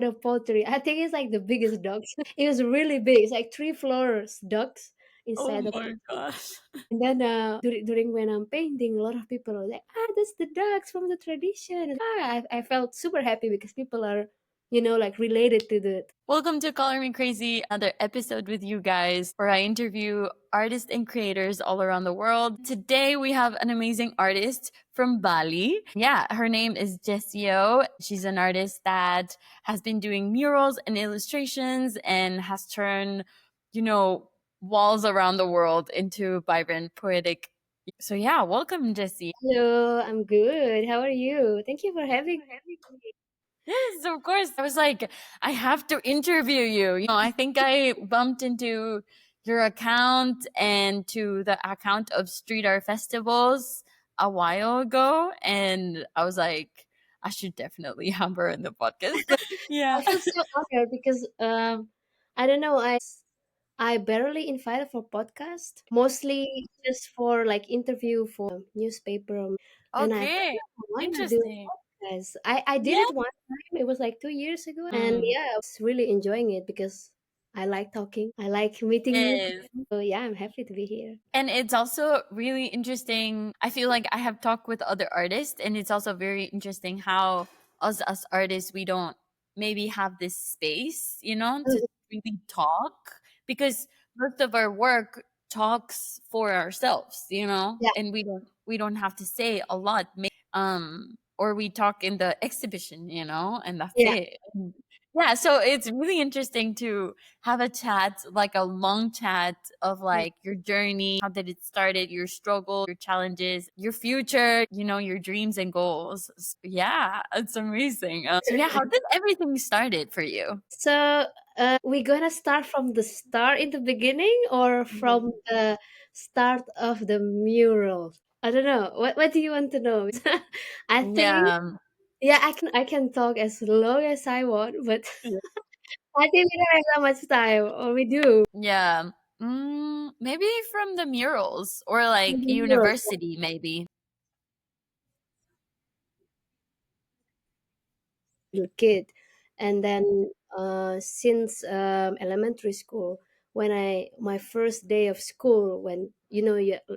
The pottery. I think it's like the biggest ducks. It was really big. It's like 3 floors ducks Oh inside the my pottery. gosh. And then during when I'm painting, a lot of people are like, that's the ducks from the tradition. I felt super happy because people are, like related to the. Welcome to Color Me Crazy, another episode with you guys where I interview artists and creators all around the world. Today we have an amazing artist from Bali. Yeah, her name is Yessiow. She's an artist that has been doing murals and illustrations and has turned, walls around the world into vibrant, poetic. So yeah, welcome, Jessie. Hello, I'm good. How are you? Thank you for having me. Yes, of course. I was like, I have to interview you. I think I bumped into your account and to the account of street art festivals a while ago. And I was like, I should definitely have her in the podcast. I Yeah. feel so honored because I don't know. I barely invited for podcast, mostly just for like interview for newspaper. Then I thought, Okay. "Oh, why not do Interesting. podcast?" I did Yeah. it one time. It was like 2 years ago, and Mm. yeah, I was really enjoying it because I like talking. I like meeting new Yes. people. So yeah, I'm happy to be here. And it's also really interesting. I feel like I have talked with other artists, and it's also very interesting how us as artists we don't maybe have this space, to really talk because most of our work talks for ourselves, Yeah, and we don't have to say a lot. Or we talk in the exhibition, and that's yeah. it. Yeah, so it's really interesting to have a chat, like a long chat of like your journey, how did it started, your struggle, your challenges, your future, your dreams and goals. Yeah, it's amazing. So yeah, how did everything started for you? So, we gonna start from the start in the beginning or from the start of the mural? I don't know. What do you want to know? I think Yeah. yeah, I can talk as long as I want, but Yeah. I think we don't have that much time, or we do. Yeah. Maybe from the murals or like The mural. university, maybe. Little kid. And then since elementary school, when I my first day of school, when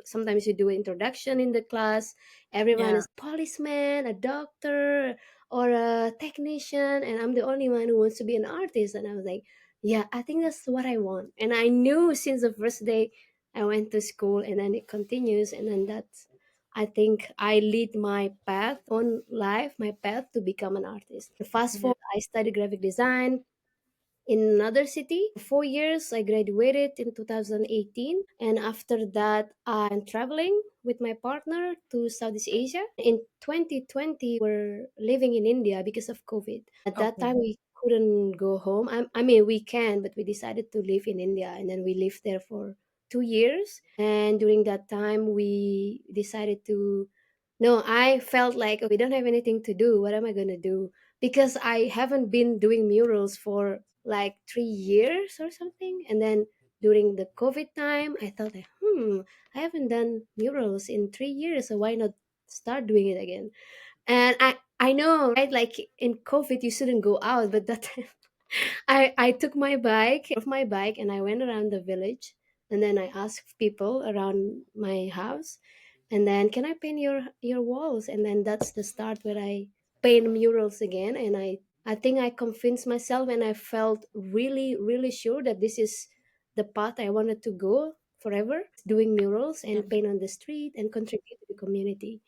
sometimes you do introduction in the class, everyone Yeah. is policeman, a doctor, or a technician, and I'm the only one who wants to be an artist. And I was like, yeah, I think that's what I want. And I knew since the first day I went to school, and then it continues, and then that's I think I lead my path on life, my path to become an artist. Fast Yeah. forward, I studied graphic design in another city. 4 years, I graduated in 2018. And after that, I'm traveling with my partner to Southeast Asia. In 2020, we're living in India because of COVID. At that Okay. time, we couldn't go home. I mean, we can, but we decided to live in India. And then we lived there for 2 years. And during that time, we decided to no, I felt like we don't have anything to do. What am I going to do? Because I haven't been doing murals for like 3 years or something. And then during the COVID time, I thought, like, I haven't done murals in 3 years. So why not start doing it again? And I know, right? Like in COVID, you shouldn't go out. But that time, I took my bike, off my bike, and I went around the village. And then I asked people around my house, and then can I paint your walls? And then that's the start where I paint murals again. And I think I convinced myself, and I felt really really sure that this is the path I wanted to go forever, doing murals Yeah. and paint on the street and contribute to the community.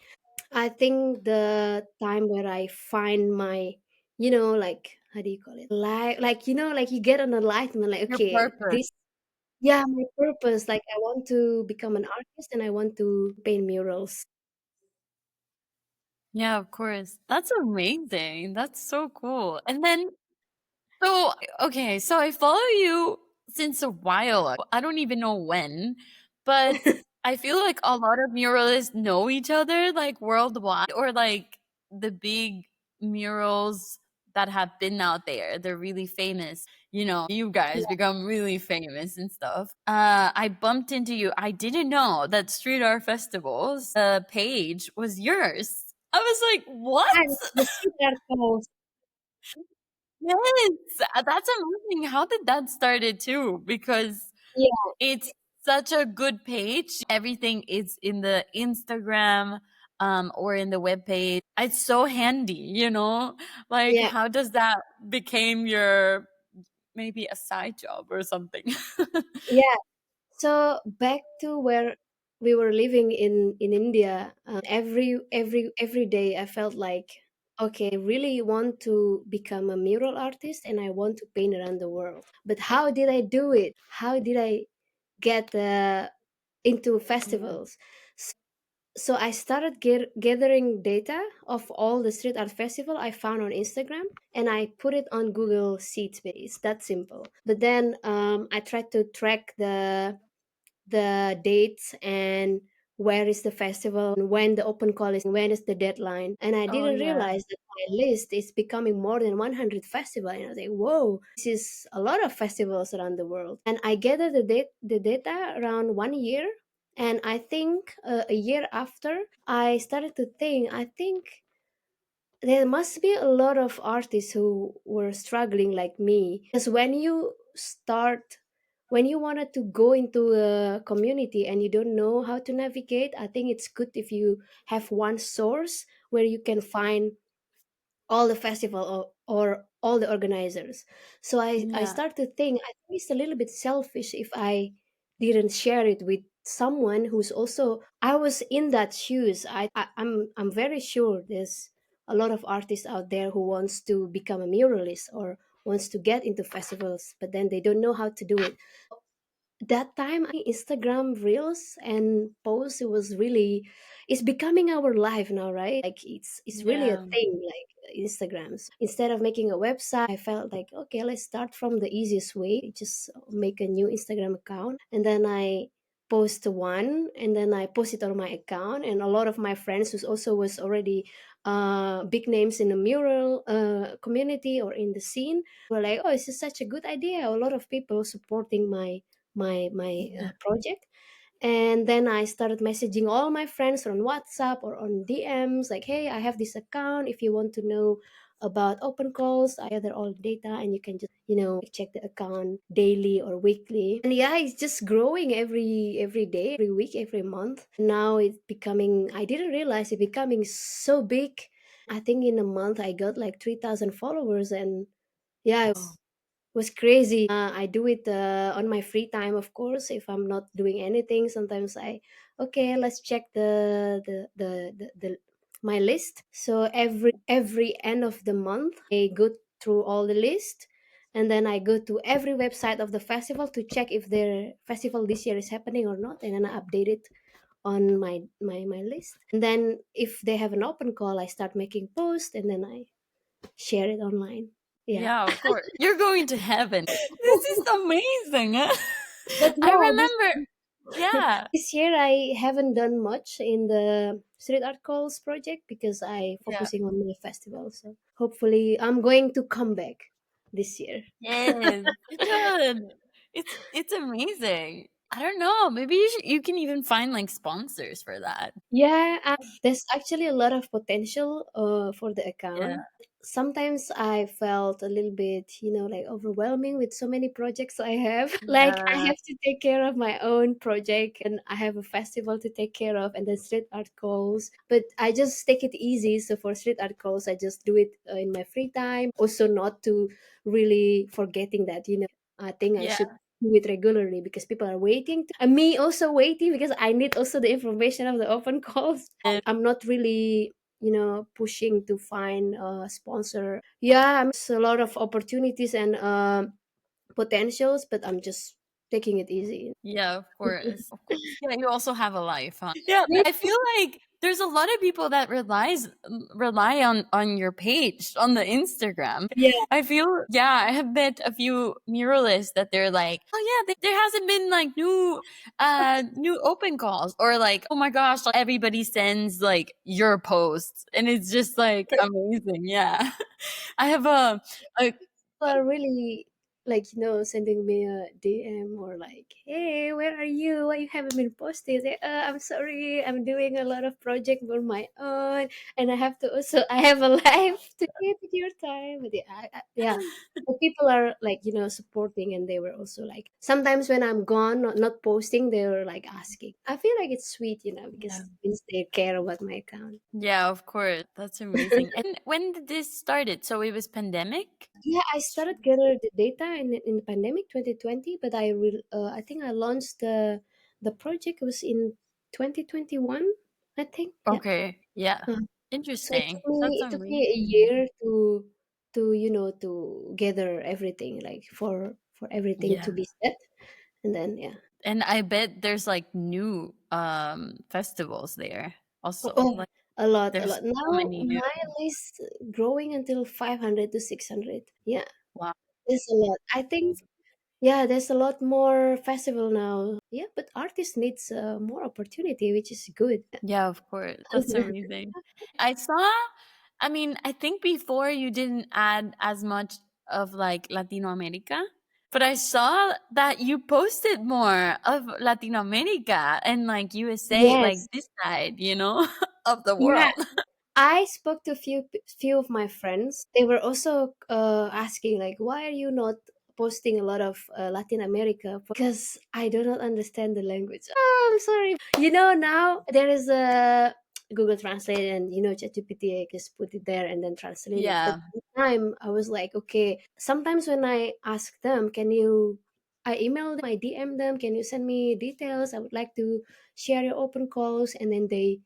I think the time where I find my, like how do you call it? Like you get an enlightenment, like Your okay, purpose. this yeah, my purpose. Like I want to become an artist and I want to paint murals. Yeah, of course. That's amazing. That's so cool. And then, so, okay, so I follow you since a while. I don't even know when, but I feel like a lot of muralists know each other, like worldwide, or like the big murals that have been out there. They're really famous. You guys become really famous and stuff. I bumped into you. I didn't know that Street Art Festivals page was yours. I was like, what? Yeah, the street art calls. Yes, that's amazing. How did that started too? Because Yeah, it's such a good page. Everything is in the Instagram, or in the web page. It's so handy. Like, yeah, how does that became your maybe a side job or something? yeah. So back to where we were living in India, every day I felt like, okay, I really want to become a mural artist and I want to paint around the world. But how did I do it? How did I get into Yeah. festivals? So I started gathering data of all the street art festival I found on Instagram, and I put it on Google Sheets. It's that simple. But then I tried to track the dates and where is the festival and when the open call is, when is the deadline. And I Oh didn't yeah. realize that my list is becoming more than 100 festivals. And I was like, whoa, this is a lot of festivals around the world. And I gathered the data around 1 year. And I think a year after, I started to think, I think there must be a lot of artists who were struggling like me, because when you wanted to go into a community and you don't know how to navigate, I think it's good if you have one source where you can find all the festival, or all the organizers. So I Yeah. start to think, I think it's a little bit selfish if I didn't share it with someone who's also, I was in that shoes. I'm very sure there's a lot of artists out there who wants to become a muralist or wants to get into festivals, but then they don't know how to do it. That time, I think Instagram reels and posts, it was really, it's becoming our life now, right? Like it's really a Yeah. thing, like Instagram. So instead of making a website, I felt like, okay, let's start from the easiest way. Just make a new Instagram account, and then I post one, and then I post it on my account. And a lot of my friends who also was already big names in the mural community or in the scene were like, oh, this is such a good idea. A lot of people supporting my Yeah. project. And then I started messaging all my friends on WhatsApp or on DMs, like, hey, I have this account. If you want to know about open calls, I gather all the data, and you can just, check the account daily or weekly. And yeah, it's just growing every day, every week, every month. Now it's becoming, I didn't realize it becoming so big. I think in a month I got like 3,000 followers, and yeah, Oh, was crazy. I do it on my free time, of course. If I'm not doing anything, sometimes okay, let's check the my list. So every end of the month, I go through all the list, and then I go to every website of the festival to check if their festival this year is happening or not, and then I update it on my list. And then if they have an open call, I start making posts, and then I share it online. Yeah. yeah, of course. You're going to heaven. This is amazing. But I yeah, remember. Yeah. this year I haven't done much in the street art calls project because I Yeah. focusing on the festival. So hopefully I'm going to come back this year. Yes. You should. It's amazing. I don't know. Maybe you can even find like sponsors for that. Yeah, there's actually a lot of potential for the Yeah. account. Sometimes I felt a little bit, like overwhelming with so many projects I have. Like I Yeah. have to take care of my own project, and I have a festival to take care of, and then street art calls. But I just take it easy. So for street art calls, I just do it in my free time. Also, not to really forgetting that, I think I Yeah. should do it regularly because people are waiting and me also waiting because I need also the information of the open calls. And I'm not really, pushing to find a sponsor. Yeah, a lot of opportunities and potentials, but I'm just taking it easy. yeah, of course. Of course. Yeah, you also have a life, huh? Yeah, I feel like there's a lot of people that rely on your page on the Instagram. Yeah, I feel yeah, I have met a few muralists that they're like, "Oh yeah, there hasn't been like new open calls or like, oh my gosh, like, everybody sends like your posts." And it's just like amazing. Yeah. I have a people are really. sending me a DM or like, "Hey, where are you? Why you haven't been posted?" Say, I'm sorry, I'm doing a lot of project on my own, and I have a life to give it your time." But yeah, yeah. The people are like supporting, and they were also like sometimes when I'm gone, not posting, they were like asking. I feel like it's sweet, because Yeah. it means they care about my account. Yeah, of course. That's amazing. And when did this started? So it was pandemic? Yeah, I started gather the data in the pandemic 2020, but I think I launched the project was in 2021. I think, yeah. Okay. Yeah. Uh, so it took Interesting. That's me it took me a amazing. year to gather everything, like for everything to Yeah. be set, and then yeah. And I bet there's like new festivals there also. Oh, Like a lot, a there's lot. so Now many new. my list growing until 500 to 600. Yeah, Wow. there's a lot. I think. Yeah, there's a lot more festival now. Yeah, but artists needs more opportunity, which is good. Yeah, of course. That's amazing. I saw, I mean, I think before you didn't add as much of like Latino America, but I saw that you posted more of Latino America and like USA, like Yes. this side, of the Yeah, world. I spoke to few of my friends. They were also asking like, why are you not posting a lot of Latin America? Because I do not understand the language. Oh, I'm sorry. Now there is a Google Translate, and ChatGPT. I just put it there and then translate it. But Yeah. at the time, I was like, okay. Sometimes when I ask them, I email them, I DM them, can you send me details? I would like to share your open calls, and then they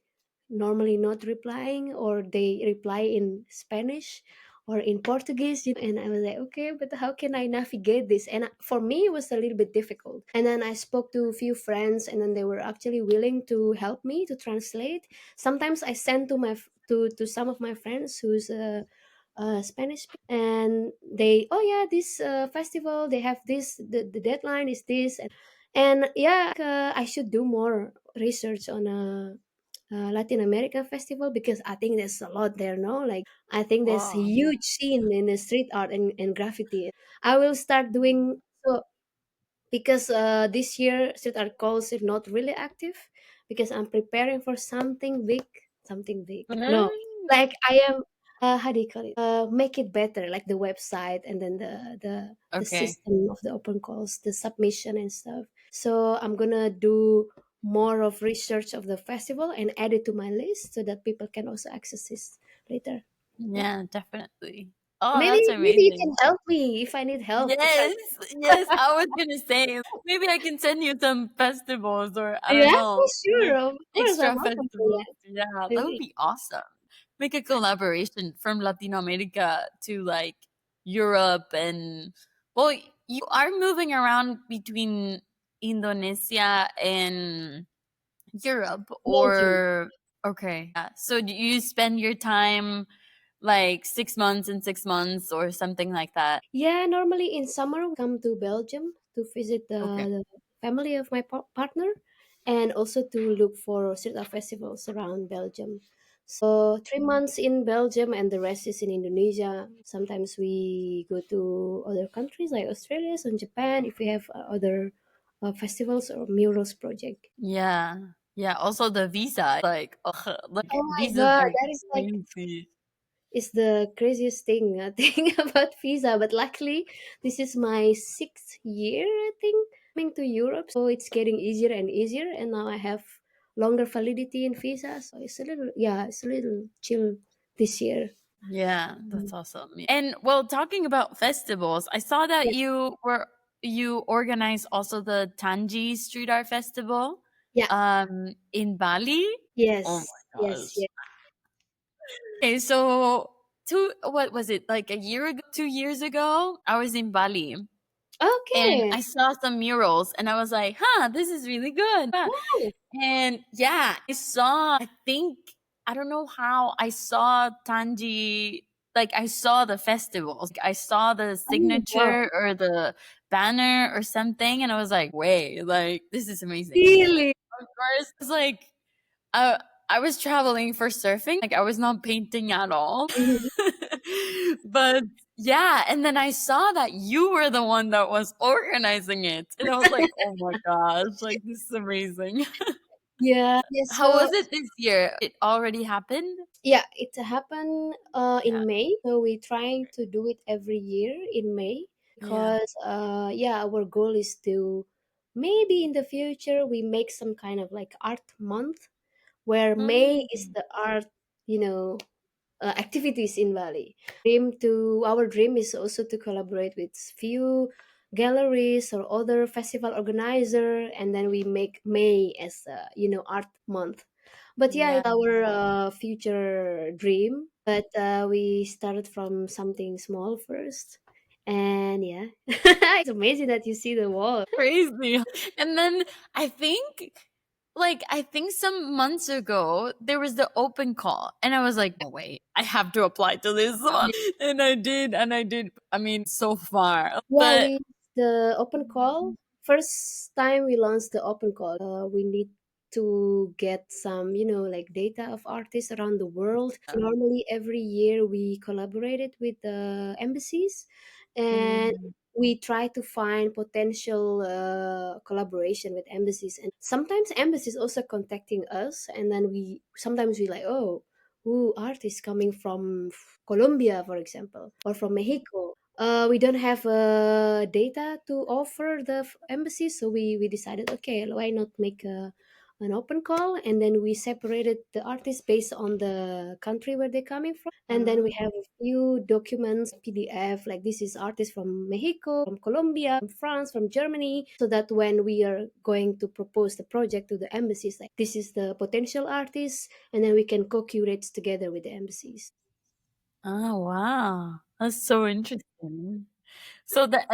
normally not replying, or they reply in Spanish or in Portuguese, and I was like, okay, but how can I navigate this? And for me it was a little bit difficult, and then I spoke to a few friends, and then they were actually willing to help me to translate. Sometimes I send to some of my friends who's Spanish speaking, and they, oh yeah, this festival, they have this, the deadline is this, and yeah, I should do more research on Latin American festival, because I think there's a lot there, no? Like, I think there's a Wow. huge scene in the street art and graffiti. I will start doing so, because this year street art calls are not really active, because I'm preparing for something big. No, Mm, like I am. How do you call it? Make it better, like the website, and then the okay. system of the open calls, the submission and stuff. So I'm gonna do more of research of the festival and add it to my list so that people can also access this later. Yeah. Yeah, definitely. Oh, Maybe that's maybe you can amazing. help me if I need help to Yes, translate. yes, I was gonna say, maybe I can send you some festivals or I don't Yeah, for know, sure. like Of course, I'm extra open for festivals. that. Yeah, that would Maybe. be awesome. Make a collaboration from Latin America to like Europe and well, you are moving around between Indonesia and Europe Belgium. or okay. Yeah. So do you spend your time like 6 months and 6 months or something like that? Yeah, normally in summer we come to Belgium to visit Okay. the family of my partner, and also to look for street art festivals around Belgium. So 3 months in Belgium and the rest is in Indonesia. Sometimes we go to other countries like Australia and Japan if we have other festivals or murals project. Yeah. Yeah, also the visa, like, Oh like, my visas god, are that is like crazy. is the craziest thing I think about visa. But luckily, this is my 6th year, I think, coming to Europe. So it's getting easier and easier. And now I have longer validity in visa. So it's a little chill this year. Yeah, Mm. that's awesome. And, well, talking about festivals, I saw that Yeah. you organize also the Tangi Street Art Festival, Yeah. in Bali? Oh Yes. my Yes. gosh. Yes. Okay, so what was it, like a year ago, 2 years ago? I was in Bali. And Okay. I saw some murals and I was like, huh, this is really good. Wow. And yeah, I think, I don't know how I saw Tangi, like I saw the festivals. I saw the Oh, wow. signature or the banner or something. And I was like, wait, like, this is amazing. Really? Of course, it's like, uh, I was traveling for surfing. Like I was not painting at all. Mhm. But Yeah, and then I saw that you were the one that was organizing it, and I was like, "Oh my gosh, like, this is amazing." Yeah. Yeah. How So was it this year? It already happened? yeah, it happened Yeah, in May. So we trying to do it every year in May yeah. because yeah, our goal is to maybe in the future we make some kind of like art month where May is Mm. the art, you know, activities in Bali. Our dream is also to collaborate with few galleries or other festival organizer, and then we make May as a, art month. But yeah, Yeah, it's our future dream. But we started from something small first, and yeah, it's amazing that you see the wall. crazy. And then I think I think some months ago, there was the open call, and I was like, "No, wait, I have to apply to this one." And I did. I mean, so far, Yeah, but we the open call. First time we launched the open call, we need to get some, like data of artists around the world. Normally, every year we collaborated with the embassies, and mm, we try to find potential collaboration with embassies. And sometimes embassies also contacting us, and then we sometimes we like, oh, who artists coming from Colombia, for example, or from Mexico. We don't have data to offer the embassy, so we decided, okay, why not make an open call, and then we separated the artists based on the country where they're coming from, and then we uh, have a few documents, PDF, like this is artist from Mexico, from Colombia, from France, from Germany, so that when we are going to propose the project to the embassies, like this is the potential artist, and then we can co-curate together with the embassies. oh wow, that's so interesting. So the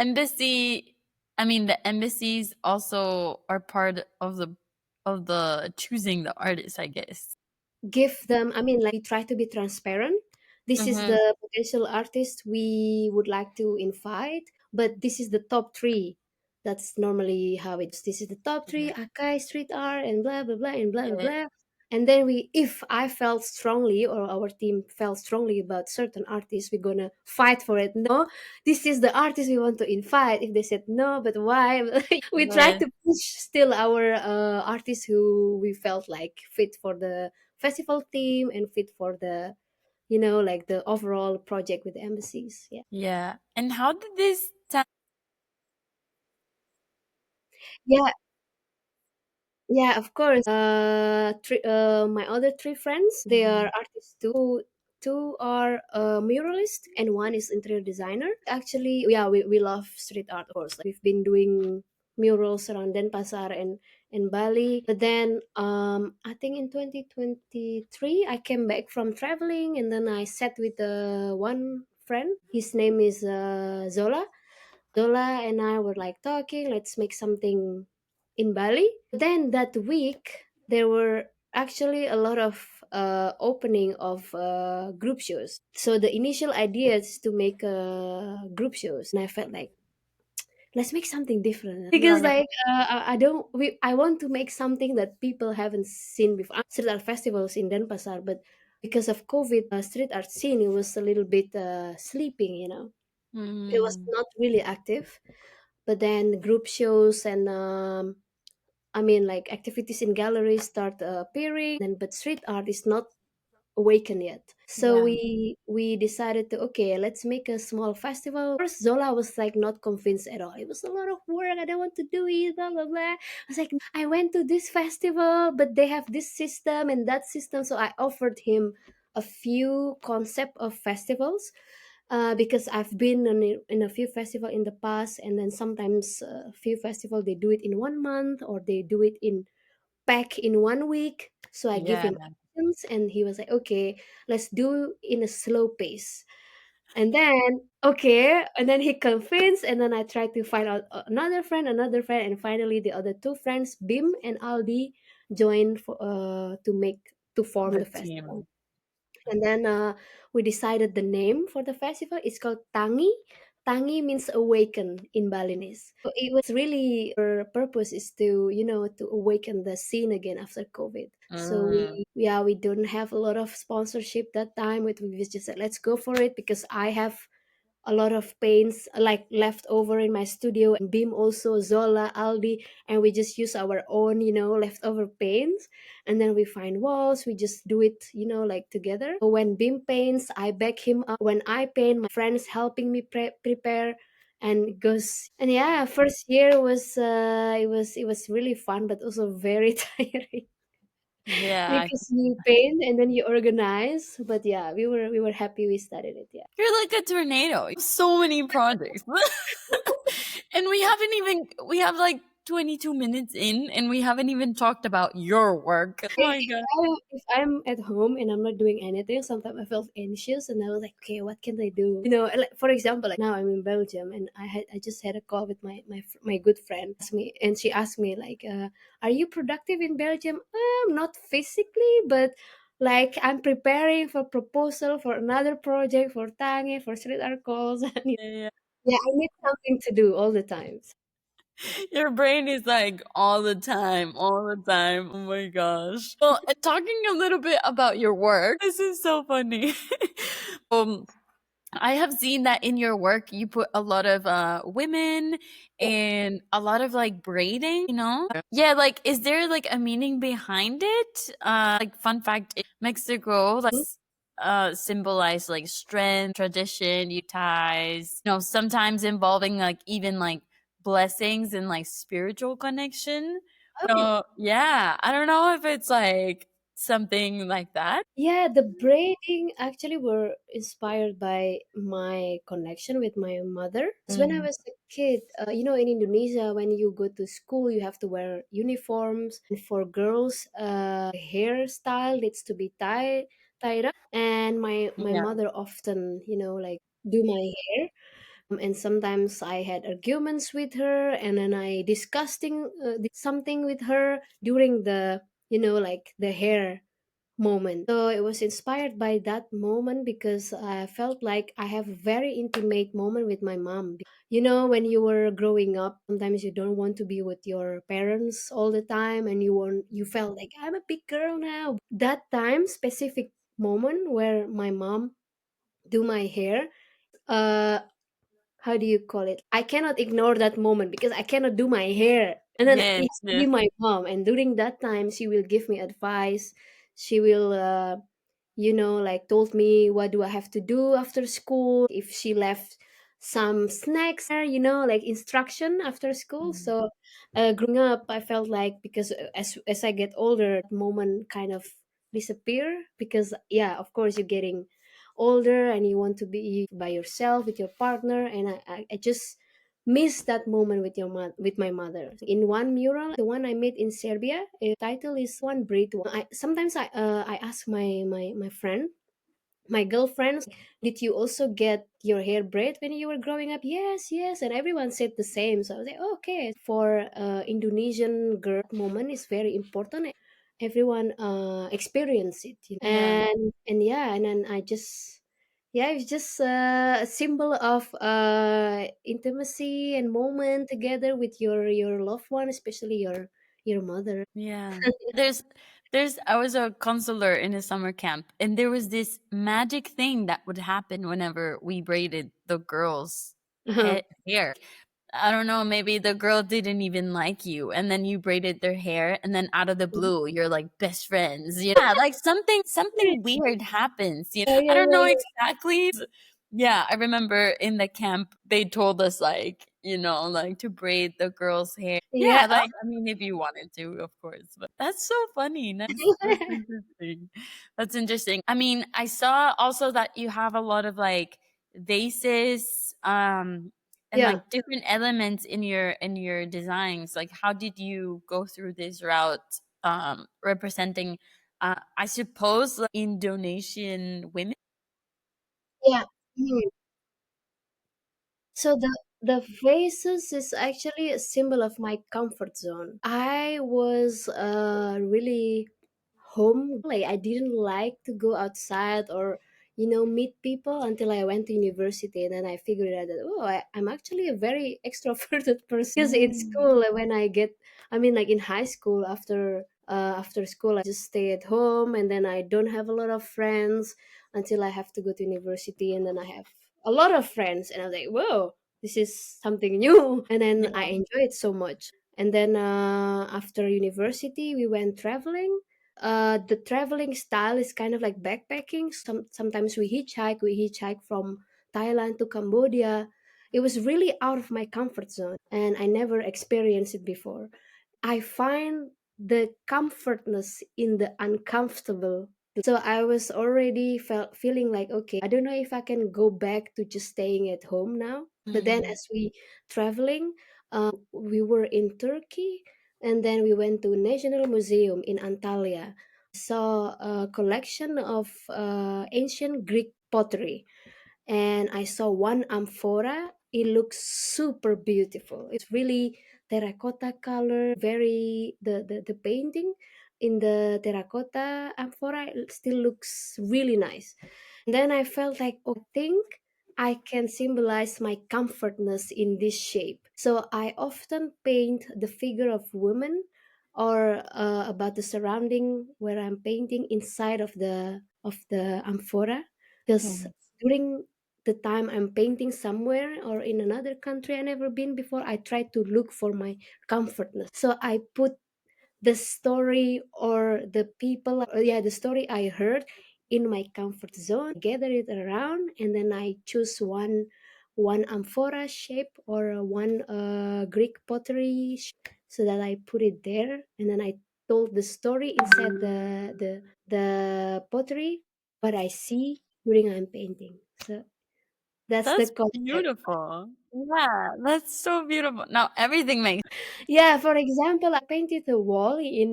embassies also are part of the choosing the artist, I guess. Give them, I mean, like we try to be transparent. This is Mhm. the potential artist we would like to invite, but this is the top three. That's normally how it goes. This is the top three, Yeah. Akai street art and blah blah blah and blah blah Eh, blah. And then we, if I felt strongly or our team felt strongly about certain artists, we're gonna fight for it. No, this is the artist we want to invite. If they said no, but why? We try right. to push still our artists who we felt like fit for the festival theme and fit for the, like the overall project with the embassies. Yeah. Yeah. And how did this Yeah. Yeah, of course. My other three friends, they are Mhm. artists too. Two are muralists and one is interior designer. Actually, yeah, we love street art, of course. Like, we've been doing murals around Denpasar and Bali. But then, I think in 2023, I came back from traveling, and then I sat with one friend. His name is Zola. Zola and I were like talking, let's make something in Bali. Then that week, there were actually a lot of opening of group shows. So the initial idea is to make group shows, and I felt like let's make something different because Yeah. like I don't I want to make something that people haven't seen before. Street art festivals in Denpasar, but because of COVID, street art scene it was a little bit sleeping. It was Mm. not really active, but then group shows and I mean like activities in galleries start appearing, and but street art is not awakened yet. So Yeah. we decided to, okay, let's make a small festival. First Zola was like not convinced at all. It was a lot of work, I don't want to do it, blah blah blah. I was like, no, I went to this festival but they have this system and that system, so I offered him a few concept of festivals, because I've been in a few festival in the past, and then sometimes a few festival they do it in 1 month or they do it in pack in 1 week. So I give Yeah. him options, and he was like, okay, let's do in a slow pace. And then okay, and then he convinced, and then I tried to find out another friend, and finally the other two friends, Bim and Aldi, joined for to form The the festival. team. And then we decided the name for the festival. It's called Tangi. Tangi means awaken in Balinese. So it was really our purpose is to to awaken the scene again after COVID. So Mm. we don't have a lot of sponsorship that time. We just said let's go for it because I have a lot of paints like left over in my studio, and Beam also, Zola, Aldi, and we just use our own, leftover paints, and then we find walls, we just do it, like together. So when Beam paints, I back him up. When I paint, my friends helping me prepare, and it goes. And yeah, first year was it was really fun, but also very tiring Yeah. because you paint and then you organize. But yeah, we were happy we started it. Yeah. You're like a tornado. You have so many projects. And we have like 22 minutes in and we haven't even talked about your work. Oh my If god. I'm at home and I'm not doing anything, sometimes I felt anxious, and I was like, okay, what can I do? Like, for example, like now I'm in Belgium, and I just had a call with my good friend. And she asked me like, are you productive in Belgium? Not physically, but like I'm preparing for proposal for another project for Tangi for street art calls, and Yeah. yeah, I need something to do all the time. Your brain is like all the time, all the time. Oh my gosh. Well, talking a little bit about your work, this is so funny. um, I have seen that in your work, you put a lot of women Yeah. and a lot of like braiding, you know? Yeah, like, is there like a meaning behind it? Like, fun fact, in Mexico, like, symbolize like strength, tradition, you ties, sometimes involving like even like blessings and like spiritual connection. Oh. So, yeah, I don't know if it's like something like that. Yeah, the braiding actually were inspired by my connection with my mother. Because when I Mm. was a kid, in Indonesia, when you go to school, you have to wear uniforms. And for girls, hairstyle needs to be tied up. And my Yeah. mother often, like do my hair. And sometimes I had arguments with her, and then I discussed something with her during the, like the hair moment. So it was inspired by that moment because I felt like I have a very intimate moment with my mom. When you were growing up, sometimes you don't want to be with your parents all the time, and you felt like I'm a big girl now. That time, specific moment where my mom do my hair, uh how do you call it? I cannot ignore that moment because I cannot do my hair. And then it Yes. has to be my mom. And during that time, she will give me advice. She will, like told me what do I have to do after school. If she left some snacks there, like instruction after school. Mm. So growing up, I felt like because as I get older, that moment kind of disappear because yeah, of course you're getting older and you want to be by yourself with your partner, and I just miss that moment with with my mother. In one mural, the one I made in Serbia, title is one braid one. Sometimes I ask my friend, my girlfriends, did you also get your hair braid when you were growing up? Yes, yes, and everyone said the same. So I was like, oh, okay. For Indonesian girl, moment is very important. Everyone experience it, Yeah. and yeah, and then I just, yeah, it's just a symbol of intimacy and moment together with your loved one, especially your mother. Yeah. There's I was a counselor in a summer camp and there was this magic thing that would happen whenever we braided the girls' hair. I don't know, maybe the girl didn't even like you and then you braided their hair and then out of the blue you're like best friends. Yeah, like something weird happens. Yeah, I yeah, don't know yeah, exactly. Yeah, I remember in the camp they told us like, like to braid the girls' hair. yeah. Yeah, like I mean if you wanted to, of course. But that's so funny. That's Oh, interesting. That's interesting. I mean, I saw also that you have a lot of like vases, and yeah. like different elements in your designs. Like how did you go through this route representing I suppose like Indonesian women? Yeah. Mhm. So the vases is actually a symbol of my comfort zone. I was really home. Like I didn't like to go outside or meet people until I went to university, and then I figured out that I'm actually a very extroverted person. Because in Mm. school, when I mean, like in high school, after school, I just stay at home, and then I don't have a lot of friends until I have to go to university, and then I have a lot of friends, and I was like, whoa, this is something new. And then I Yeah. enjoyed it so much. And then after university, we went traveling. The traveling style is kind of like backpacking. Sometimes we hitchhike. We hitchhike from Thailand to Cambodia. It was really out of my comfort zone, and I never experienced it before. I find the comfortness in the uncomfortable. So I was already feeling like, okay, I don't know if I can go back to just staying at home now. But then Mhm. as we traveling, we were in Turkey, and then we went to National Museum in Antalya. Saw a collection of ancient Greek pottery, and I saw one amphora. It looks super beautiful. It's really terracotta color, very the painting in the terracotta amphora it still looks really nice. And then I felt like, oh, I think I can symbolize my comfortness in this shape. So I often paint the figure of women or about the surrounding where I'm painting inside of the amphora, because Mhm. during the time I'm painting somewhere or in another country I never been before, I try to look for my comfortness. So I put the story or the people, or yeah, the story I heard in my comfort zone. I gather it around, and then I choose one amphora shape or one Greek pottery so that I put it there, and then I told the story inside the pottery, what I see during I'm painting. So that's the That's concept. beautiful. Yeah, that's so beautiful. Now everything makes Yeah, for example, I painted a wall in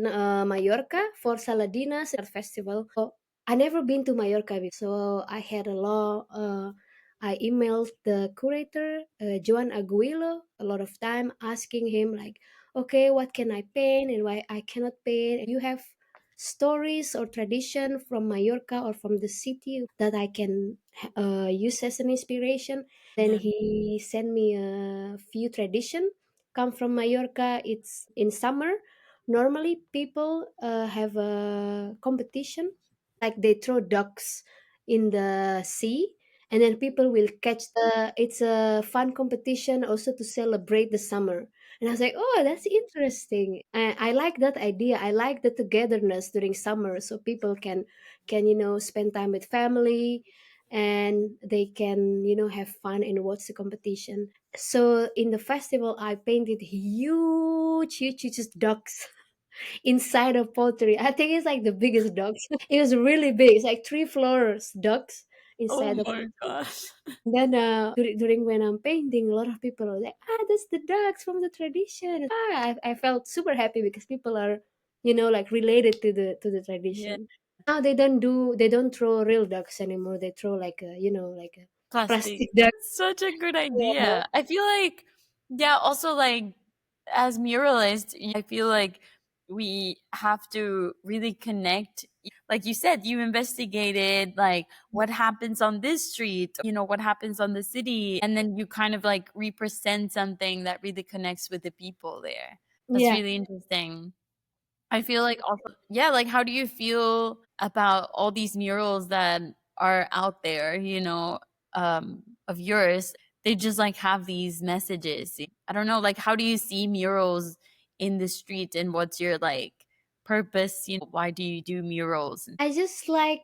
Mallorca for Saladinas Art Festival. So I never been to Mallorca before, so I had a lot. I emailed the curator, Joan Aguilo, a lot of time asking him like, okay, what can I paint and why I cannot paint? You have stories or tradition from Mallorca or from the city that I can use as an inspiration. Then yeah. he sent me a few tradition come from Mallorca. It's in summer. Normally, people have a competition, like they throw ducks in the sea, and then people will catch the. It's a fun competition also to celebrate the summer. And I was like, oh, that's interesting. I like that idea. I like the togetherness during summer, so people can spend time with family, and they can have fun and watch the competition. So in the festival, I painted huge ducks inside of pottery. I think it's like the biggest ducks. It was really big. It's like 3 floors ducks Oh inside the my pottery. gosh. Then during when I'm painting, a lot of people are like, that's the ducks from the tradition. I felt super happy because people are, like related to the Yeah. tradition. Now they don't throw real ducks anymore. They throw like like a Plastic. plastic duck. That's such a good Yeah. idea. I feel like, yeah, also like as muralists, I feel like we have to really connect. Like you said, you investigated like what happens on this street, what happens on the city, and then you kind of like represent something that really connects with the people there. That's Yeah. really interesting. I feel like also, yeah, like how do you feel about all these murals that are out there, of yours? They just like have these messages. I don't know, like how do you see murals in the street and what's your like purpose? Why do you do murals? I just like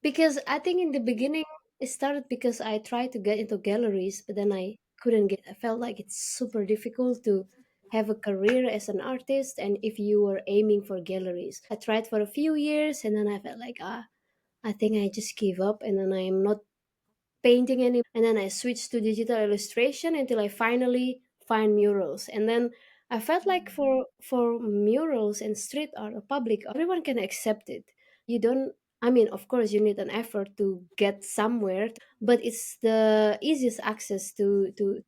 because I think in the beginning it started because I tried to get into galleries, but then I couldn't get. I felt like it's super difficult to have a career as an artist, and if you were aiming for galleries, I tried for a few years, and then I felt like I think I just give up, and then I'm not painting anymore. And then I switched to digital illustration until I finally find murals. And then I felt like for murals and street art or public art, everyone can accept it. You don't I mean, of course you need an effort to get somewhere, but it's the easiest access to do.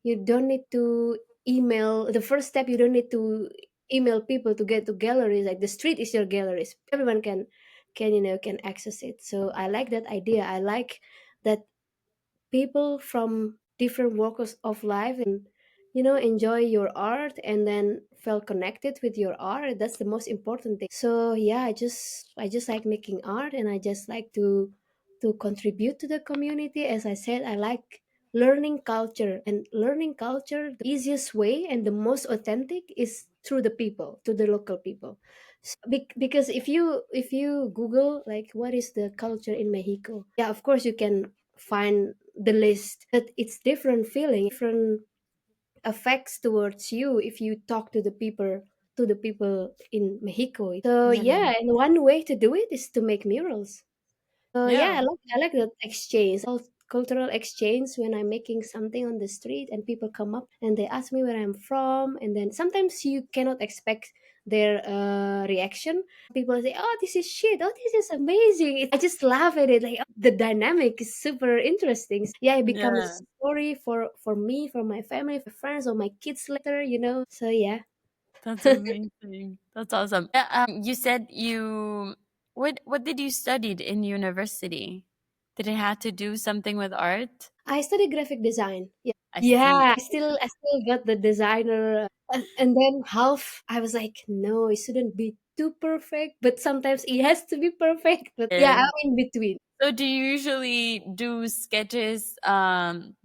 You don't need to email. The first step, you don't need to email people to get to galleries. Like the street is your galleries. Everyone can access it. So I like that idea. I like that people from different walks of life enjoy your art and then felt connected with your art. That's the most important thing. So yeah, I just like making art, and I just like to contribute to the community. As I said, I like learning culture, and learning culture, the easiest way and the most authentic is through the people, to the local people. Because if you google like what is the culture in Mexico, yeah, of course you can find the list, but it's different feeling, different affects towards you if you talk to the people in Mexico. So Yeah. yeah, and one way to do it is to make murals. So yeah, Yeah. I like that exchange, cultural exchange, when I'm making something on the street and people come up and they ask me where I'm from, and then sometimes you cannot expect their reaction. People say, "Oh, this is shit. Oh, this is amazing." I just laugh at it. Like, oh, the dynamic is super interesting. Yeah, it becomes Yeah. a story for me, for my family, for friends, or my kids later. So yeah. That's amazing. That's awesome. Yeah, you said what did you studied in university? Did it have to do something with art? I study graphic design. Yeah. I see. Yeah, I still got the designer, and then half I was like, no, it shouldn't be too perfect, but sometimes it has to be perfect. But yeah, And I'm in between. so do you usually do sketches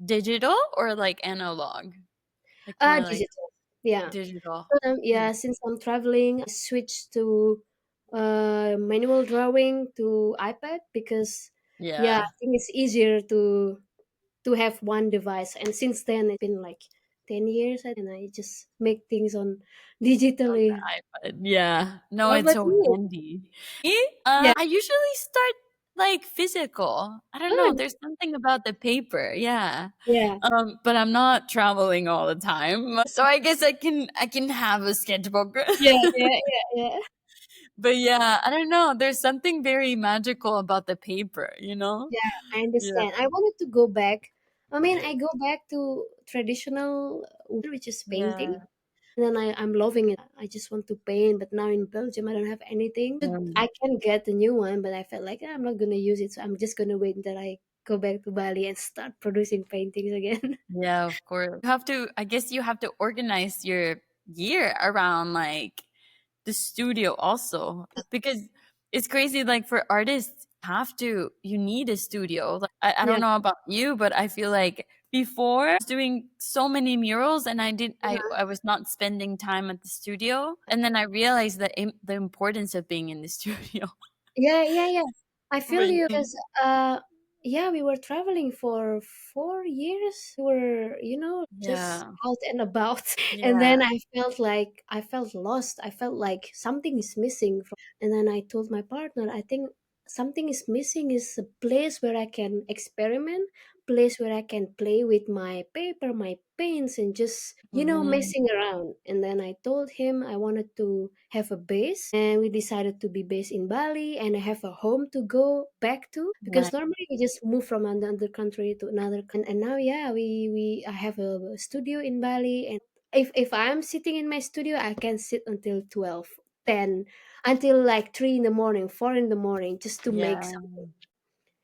digital or like analog? Like more like Digital. Yeah. digital. Yeah, since I'm traveling, I switched to manual drawing to iPad because yeah, Yeah, I think it's easier to have one device. And since then, it's been like 10 years, and I just make things on on digitally. the iPad. Yeah. No, What it's about so you? handy. Me? Yeah. I usually start like physical. I don't Oh, know, there's something about the paper. Yeah. yeah. But I'm not traveling all the time. So I guess I can have a sketchbook. Yeah, yeah, yeah, yeah. But yeah, I don't know. There's something very magical about the paper? Yeah, I Yeah. understand. I wanted to go back. I mean, I go back to traditional, which is painting. Yeah. And then I'm loving it. I just want to paint, but now in Belgium, I don't have anything. Um, I can get a new one, but I felt like I'm not going to use it. So I'm just going to wait until I go back to Bali and start producing paintings again. yeah, of course. I guess you have to organize your year around like the studio also because it's crazy like for artists you need a studio. Like, I Yeah. don't know about you, but I feel like before I was doing so many murals and I was not spending time at the studio, and then I realized the importance of being in the studio. Yeah, yeah, yeah. I feel But you because yeah, we were traveling for 4 years. We were, just yeah, out and about. And yeah, then I felt lost. I felt like something is missing from, and then I told my partner, I think something is missing is a place where I can experiment, place where I can play with my paper, my paints, and just, mhm, messing around. And then I told him I wanted to have a base, and we decided to be based in Bali, and I have a home to go back to, because nice. normally we just move from another country to another country. And now, yeah, we I have a studio in Bali, and if I'm sitting in my studio, I can sit until 12, 10, until like 3 in the morning, 4 in the morning, just to make Yeah. something.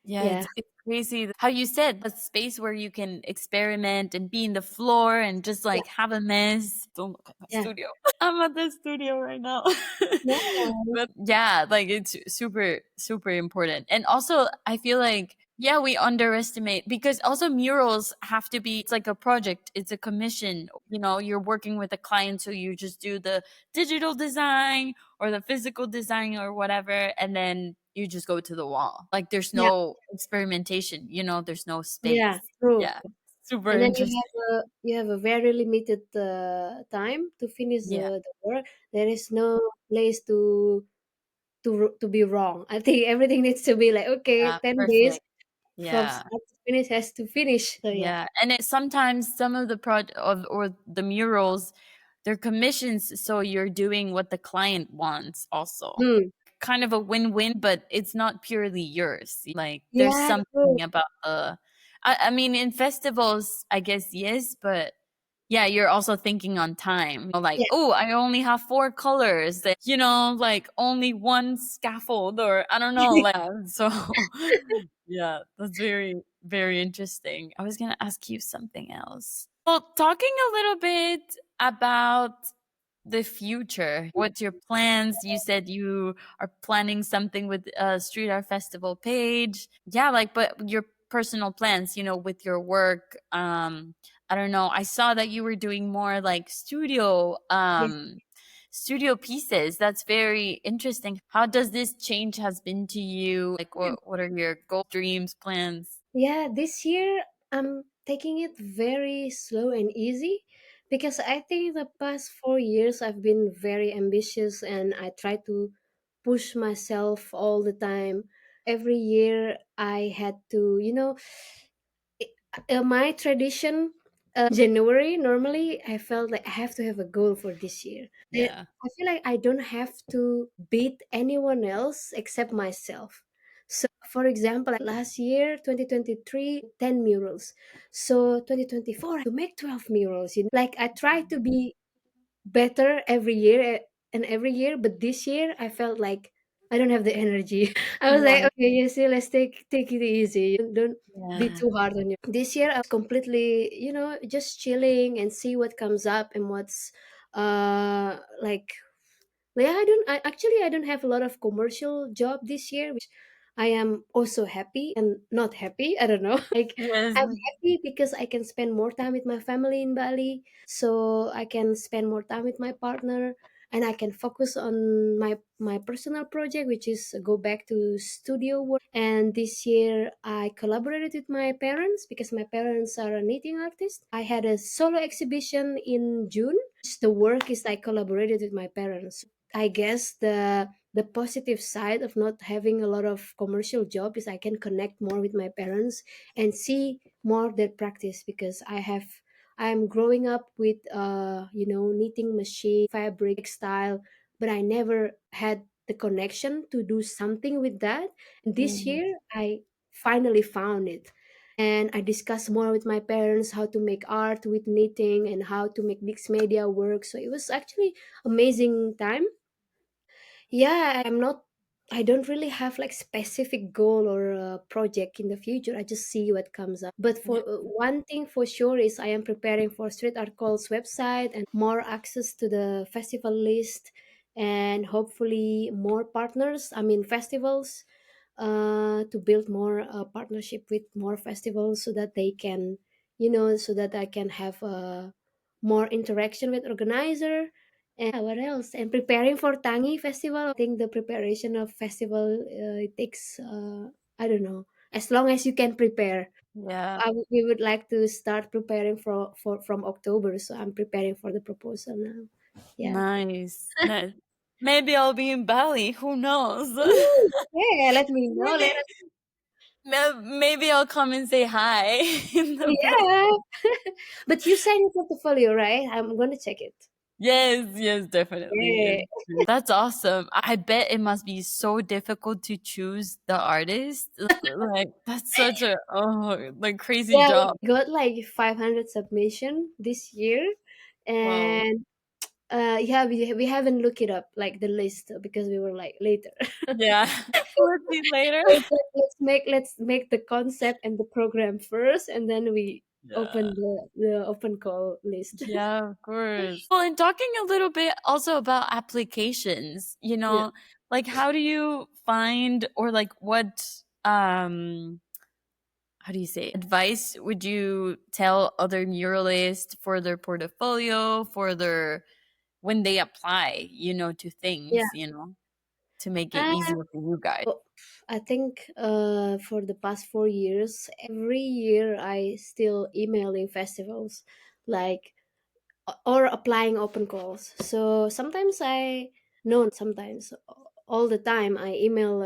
Yeah, Yeah. it's crazy how you said a space where you can experiment and be in the floor and just Yeah. like have a mess. Don't look at my Yeah. studio. I'm at the studio right now. Yeah. But yeah, like it's super, super important. And also, I feel like, yeah, we underestimate because also murals have to be, it's like a project, it's a commission. You're working with a client, so you just do the digital design or the physical design or whatever, and then you just go to the wall. Like there's Yeah. no experimentation, there's no Yeah. space. True. Yeah. Super And then interesting. you have a very limited time to finish Yeah. the work. There is no place to be wrong. I think everything needs to be like, okay, Yeah. 10 days Perfect. from Yeah. start to finish has to finish. So yeah. Yeah, and it sometimes some of the or the murals, they're commissions, so you're doing what the client wants also. Hmm. Kind of a win-win, but it's not purely yours. Like there's Yeah, true. something about I mean in festivals, I guess yes, but yeah, you're also thinking on time. Like, Yeah. oh, I only have four colors. Like only one scaffold, or I don't know. Like, so yeah, that's very, very interesting. I was gonna ask you something else. Well, talking a little bit about the future, what's your plans? You said you are planning something with a street art festival page. Yeah, like, but your personal plans, with your work. I don't know. I saw that you were doing more like studio pieces. That's very interesting. How does this change has been to you? Like, what are your goals, dreams, plans? Yeah, this year I'm taking it very slow and easy because I think the past 4 years I've been very ambitious and I try to push myself all the time. Every year I had to, my tradition, January, normally I felt like I have to have a goal for this year. Yeah. I feel like I don't have to beat anyone else except myself. So, for example, like last year, 2023, 10 murals. So, 2024, I have to make 12 murals. Like I try to be better every year and every year, but this year I felt like I don't have the energy. I was like, Yeah. okay, Yessi, let's take it easy. Don't be Yeah. too hard on you. This year I was completely, just chilling and see what comes up and what's like. Yeah, I don't have a lot of commercial job this year, which I am also happy and not happy. I don't know. Like Yes. I'm happy because I can spend more time with my family in Bali, so I can spend more time with my partner and I can focus on my personal project, which is go back to studio work. And this year I collaborated with my parents because my parents are a knitting artist. I had a solo exhibition in June. The work is I collaborated with my parents. I guess the positive side of not having a lot of commercial job is I can connect more with my parents and see more their practice because I'm growing up with knitting machine, fabric, textile, but I never had the connection to do something with that. And this Mhm. year I finally found it. And I discussed more with my parents how to make art with knitting and how to make mixed media work. So it was actually amazing time. Yeah, I don't really have like specific goal or project in the future. I just see what comes up. But for Yeah. one thing for sure is I am preparing for Street Art Call's website and more access to the festival list and hopefully more partners, I mean festivals, to build more partnership with more festivals so that they can, so that I can have more interaction with organizer. And what else? And preparing for Tangi Festival. I think the preparation of festival it takes I don't know, as long as you can prepare. Yeah. We would like to start preparing for from October, so I'm preparing for the proposal now. Yeah. Nice. Nice. Maybe I'll be in Bali. Who knows? Ooh, yeah, let me know. Let maybe us. maybe I'll come and say hi in the Yeah. But you send your portfolio, right? I'm gonna check it. Yes, yes, definitely. Yeah. It's true. That's awesome. I bet it must be so difficult to choose the artist. Like that's such a like crazy Yeah, job. we got like 500 submission this year, Wow. and yeah, we haven't looked it up like the list because we were like later. Yeah. Let's see later. Let's make the concept and the program first, and then we Yeah. open the open call list. Yeah, of course. Well, and talking a little bit also about applications, Yeah. like how do you find or like what how do you say advice would you tell other muralists for their portfolio, for their when they apply, to Yeah. things, to make it Uh, easier for you guys? well, I think for the past 4 years, every year I still emailing festivals, like or applying open calls. So sometimes I no, not sometimes, all the time I email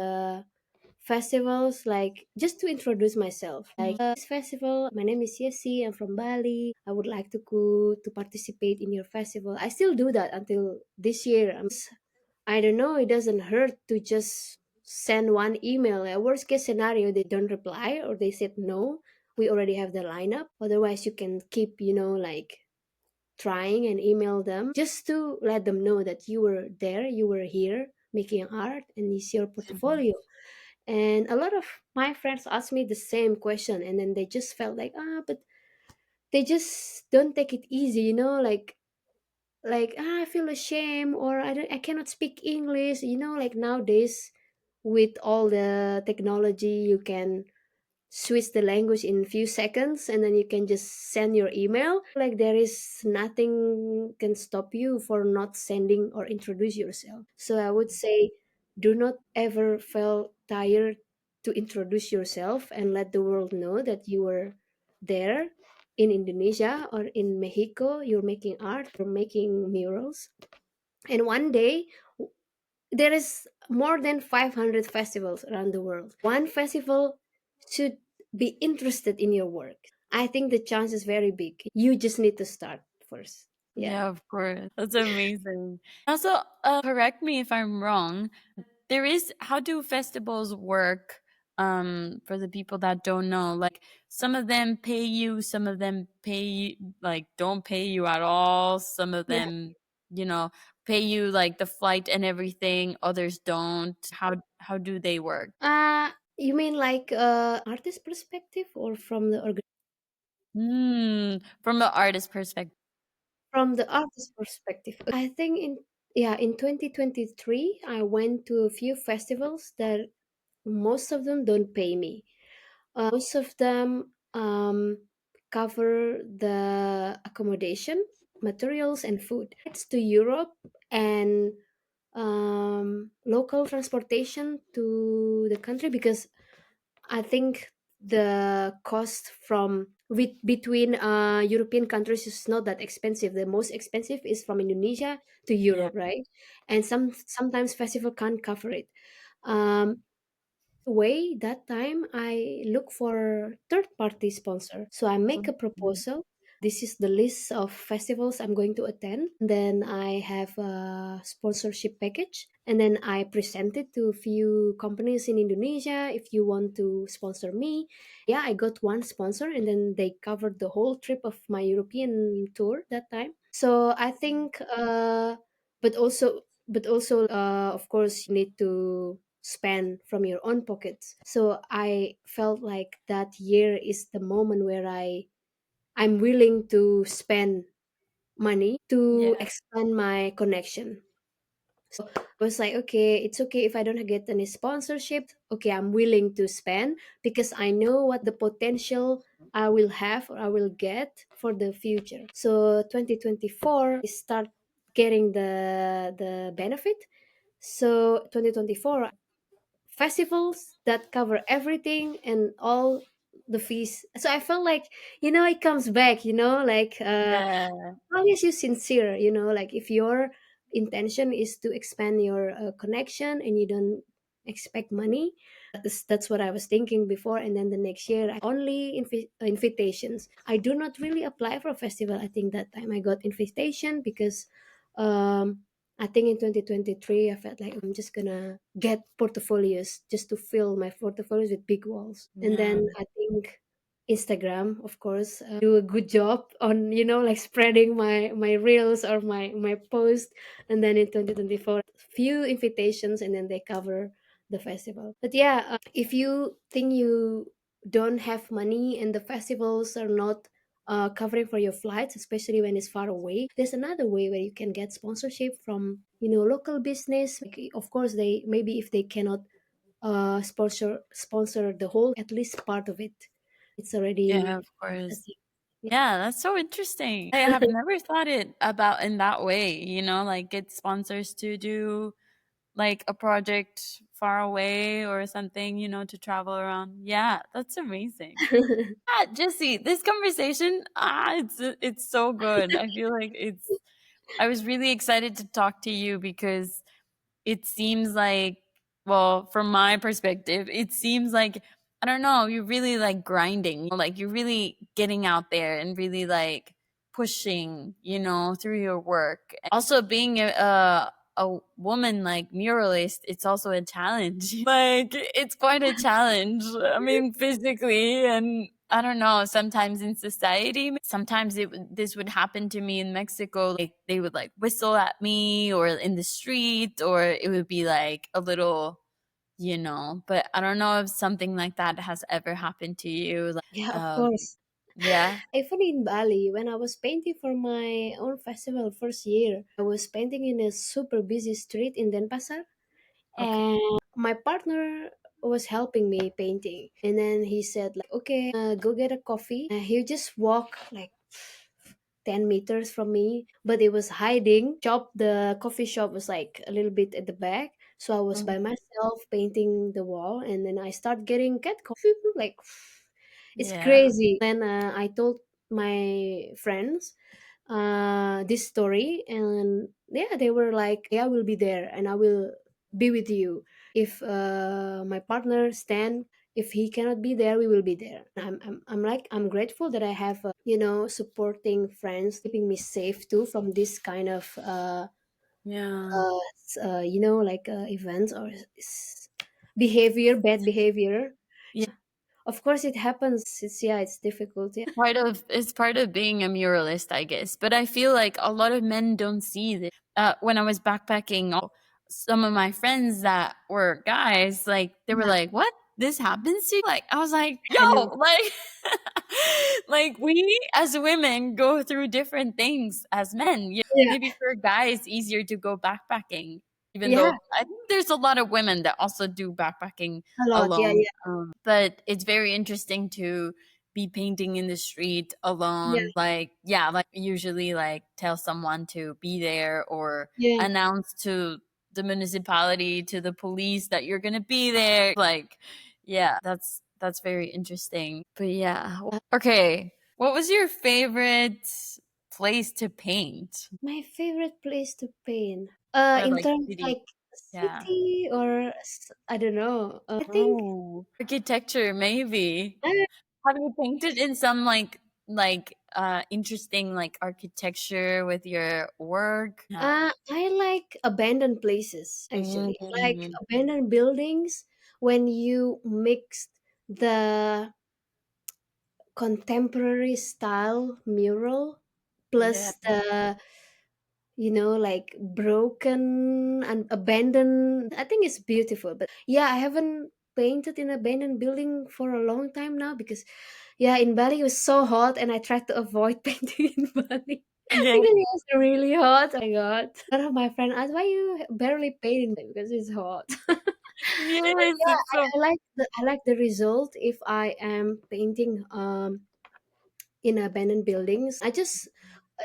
festivals like just to introduce myself. Like this festival, my name is Yessi. I'm from Bali. I would like to go to participate in your festival. I still do that until this year. I don't know. It doesn't hurt to just send one email. A worst case scenario, they don't reply or they said no. We already have the lineup. Otherwise, you can keep, like trying and email them just to let them know that you were there, you were here making art, and it's your portfolio. And a lot of my friends asked me the same question, and then they just felt like, but they just don't take it easy, like I feel ashamed, or I cannot speak English, like nowadays with all the technology, you can switch the language in few seconds, and then you can just send your email. Like there is nothing can stop you for not sending or introduce yourself. So I would say, do not ever feel tired to introduce yourself and let the world know that you were there in Indonesia or in Mexico. You're making art, you're making murals, and one day there is more than 500 festivals around the world. One festival should be interested in your work. I think the chance is very big. You just need to start first. Yeah. Yeah, of course. That's amazing. Also, correct me if I'm wrong. There is how do festivals work for the people that don't know? Like some of them pay you, some of them pay you like don't pay you at all. Some of Yeah. them, you know, pay you like the flight and everything, others don't. How do they work? You mean like artist perspective or from the From the artist perspective. from the artist perspective? I think in 2023 I went to a few festivals that most of them don't pay me. Most of them cover the accommodation, materials, and food. It's to Europe and local transportation to the country, because I think the cost from between European countries is not that expensive. The most expensive is from Indonesia to Yeah. Europe, right? And sometimes festival can't cover it. Um, way that time I look for third party sponsor, so I make a Mhm. proposal. This is the list of festivals I'm going to attend, then I have a sponsorship package, and then I present it to a few companies in Indonesia. If you want to sponsor me, yeah, I got one sponsor, and then they covered the whole trip of my European tour that time. So I think but also of course you need to spend from your own pockets. So I felt like that year is the moment where I'm willing to spend money to Yeah. expand my connection. I was like, okay, it's okay if I don't get any sponsorship. Okay, I'm willing to spend because I know what the potential I will have or I will get for the future. So 2024 I start getting the benefit. So 2024 festivals that cover everything and all the fees. So I felt like, it comes back, like Yeah. long as you're sincere, like if your intention is to expand your connection and you don't expect money. That's what I was thinking before. And then the next year I only invitations. I do not really apply for a festival. I think that time I got invitation because um I think in 2023 I felt like I'm just gonna get portfolios just to fill my portfolios with big walls. And Yeah. then I think Instagram, of course, do a good job on like spreading my reels or my post. And then in 2024, few invitations, and then they cover the festival. But yeah, if you think you don't have money and the festivals are not covering for your flights, especially when it's far away, there's another way where you can get sponsorship from local business. Like, of course, they maybe if they cannot sponsor the whole, at least part of it. It's Yeah, already of a course. thing. Yeah. Yeah, that's so interesting. I have never thought it about in that way, like get sponsors to do like a project far away or something, to travel around. Yeah, that's amazing. Jesse, this conversation, it's so good. I feel like I was really excited to talk to you because it seems like, well, from my perspective, it seems like, I don't know, you're really like grinding, like you're really getting out there and really like pushing, through your work. Also, being a woman like muralist, it's also a challenge. Like, it's quite a challenge. I mean, physically, and I don't know, sometimes in society, sometimes this would happen to me in Mexico. Like they would like whistle at me or in the street, or it would be like a little, but I don't know if something like that has ever happened to you. Like, Yeah, of course. Yeah. Even in Bali, when I was painting for my own festival first year, I was painting in a super busy street in Denpasar, Okay. and my partner was helping me painting. And then he said, like, okay, go get a coffee. He just walked like 10 meters from me, but it was hiding. The coffee shop was like a little bit at the back. So I was by Mhm. myself painting the wall, and then I start getting catcall. Like, it's Yeah. crazy. Then I told my friends this story, and yeah, they were like, yeah, we'll be there and I will be with you. If my partner Stan, if he cannot be there, we will be there. I'm like, I'm grateful that I have supporting friends keeping me safe too from this kind of Yeah. like events or behavior, bad behavior. Yeah. Of course it happens. It's difficult. Yeah. Part of being a muralist, I guess. But I feel like a lot of men don't see this. When I was backpacking, some of my friends that were guys, like they were Yeah, like, "What? This happens to you?" Like I was like, I "Yo, know. like, like we as women go through different things as men. Yeah, Yeah, maybe for guys, easier to go backpacking, even yeah, though I think there's a lot of women that also do backpacking a lot. Yeah, alone. yeah, But it's very interesting to be painting in the street yeah, alone. Like, yeah, like usually like tell someone to be there or yeah. announce to the municipality, to the police that you're gonna be there. Like, yeah, that's very interesting. But yeah. Okay. What was your favorite place to paint? My favorite place to paint. Or In like terms city? like Yeah. city or I don't know. I think Oh, architecture, maybe. uh, Have you painted in some interesting like architecture with your work? Yeah. I like abandoned places actually. Like Mhm. abandoned buildings when you mix the contemporary style mural Yeah. plus the like broken and abandoned. I think it's beautiful. But yeah, I haven't painted in abandoned building for a long time now because yeah, in Bali it was so hot and I tried to avoid painting in Bali Yeah. because it was really hot. Oh my god. A lot of my friends asked why you barely paint in Bali because it's hot. But Yes, yeah, it's so I like the result if I am painting in abandoned buildings. I just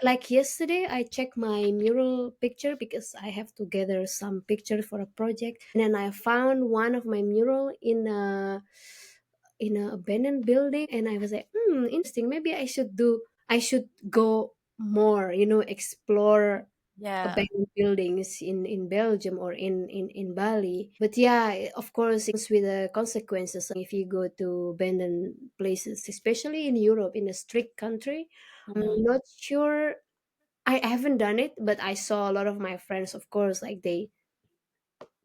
like yesterday I checked my mural picture because I have to gather some pictures for a project, and then I found one of my mural in a abandoned building, and I was like, interesting, maybe I should go more, explore yeah. abandoned buildings in Belgium or in Bali. But yeah, of course, it comes with the consequences if you go to abandoned places, especially in Europe, in a strict country. I'm Mhm. not sure. I haven't done it, but I saw a lot of my friends, of course, like they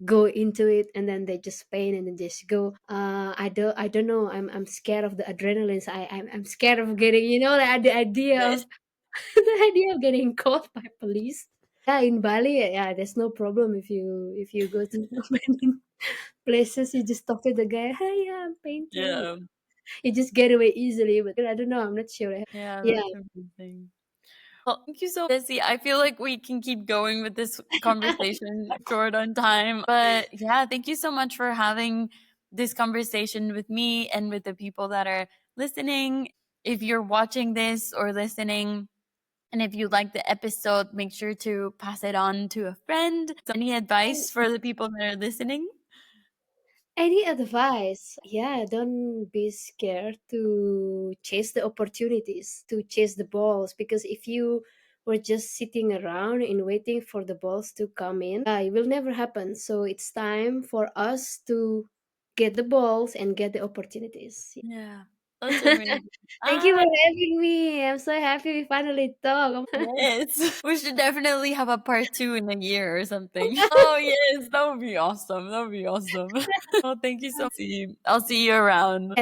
go into it and then they just paint and then just go. I don't know. I'm scared of the adrenaline. So I'm scared of getting the idea of Yes. the idea of getting caught by police. Yeah, in Bali, yeah, there's no problem if you go to many places. You just talk to the guy. Hey, yeah, I'm painting. Yeah. You just get away easily. But I don't know. I'm not sure. Yeah, Yeah, that's amazing. Well, thank you so much, Jessie. I feel like we can keep going with this conversation short on time. But yeah, thank you so much for having this conversation with me and with the people that are listening. If you're watching this or listening, and if you like the episode, make sure to pass it on to a friend. So any advice for the people that are listening? any advice? Yeah, don't be scared to chase the opportunities, to chase the balls, because if you were just sitting around and waiting for the balls to come in, it will never happen. So it's time for us to get the balls and get the opportunities. Yeah, that's amazing. Thank you Ah, for having me. I'm so happy we finally talk. yes. We should definitely have a part two in a year or something. Oh, yes. That would be awesome. That would be awesome. Well, thank you so much. I'll see you around.